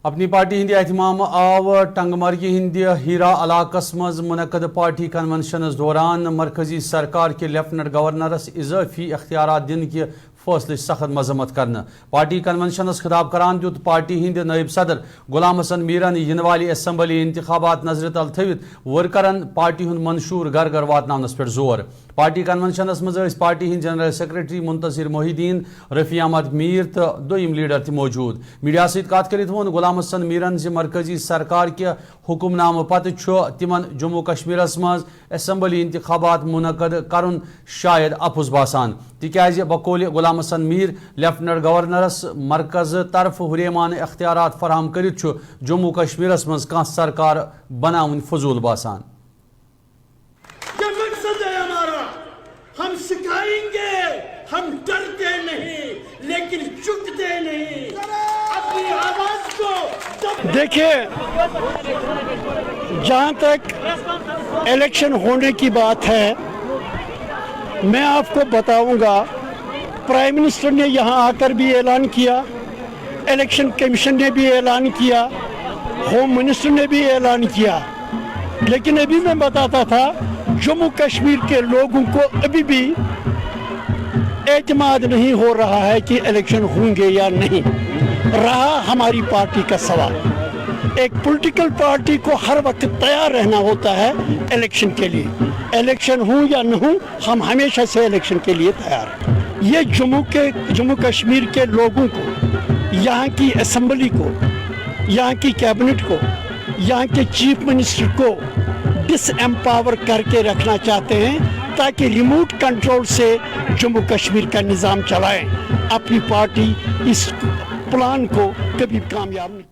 اپنی پارٹی ہند اہتمام آو ٹنگمرگی ہند ہیرا علاقس مز منعقد پارٹی کنونشنز دوران مرکزی سرکار کے لیفٹننٹ گورنرس اضافی اختیارات دن کے فیصلے سخت مذمت کرنا پارٹی کنونشنس خطاب کران دیت پارٹی ہند نائب صدر غلام حسن میرن ین والی اسمبلی انتخابات نظر تل تھوت ورکرن پارٹی ہند منشور گھر گھر واتناونس پہ زور پارٹی کنونشنس مز پارٹی ہند جنرل سیکرٹری منتصر محی الدین رفیع احمد میر تو دویم لیڈر تہ موجود میڈیا ست کت کرت وون غلام حسن میرن مرکزی سرکار کے حکم نامہ پتہ تمن جموں کشمیرس مز اسمبلی انتخابات منعقد کرن شاید اپز باسان تکیاز بقول غلام حسن میر لیفٹننٹ گورنرس مرکز طرف حریمان اختیارات فراہم کرت جموں کشمیرس مز کان سرکار بناون فضول باسان یہ مقصد ہے ہمارا، ہم سکھائیں گے، ہم ڈرتے نہیں لیکن چکتے نہیں، اپنی آواز کو دیکھیں جہاں تک الیکشن ہونے کی بات ہے میں آپ کو بتاؤں گا پرائم منسٹر نے یہاں آ کر بھی اعلان کیا، الیکشن کمیشن نے بھی اعلان کیا، ہوم منسٹر نے بھی اعلان کیا، لیکن ابھی میں بتاتا تھا جموں کشمیر کے لوگوں کو ابھی بھی اعتماد نہیں ہو رہا ہے کہ الیکشن ہوں گے یا نہیں رہا ہماری پارٹی کا سوال۔ ایک پولیٹیکل پارٹی کو ہر وقت تیار رہنا ہوتا ہے الیکشن کے لیے، الیکشن ہوں یا نہ ہوں ہم ہمیشہ سے الیکشن کے لیے تیار ہیں۔ یہ جموں کشمیر کے لوگوں کو، یہاں کی اسمبلی کو، یہاں کی کیبنٹ کو، یہاں کے چیف منسٹر کو ڈس ایمپاور کر کے رکھنا چاہتے ہیں تاکہ ریموٹ کنٹرول سے جموں کشمیر کا نظام چلائیں۔ اپنی پارٹی اس پلان کو کبھی کامیاب نہیں۔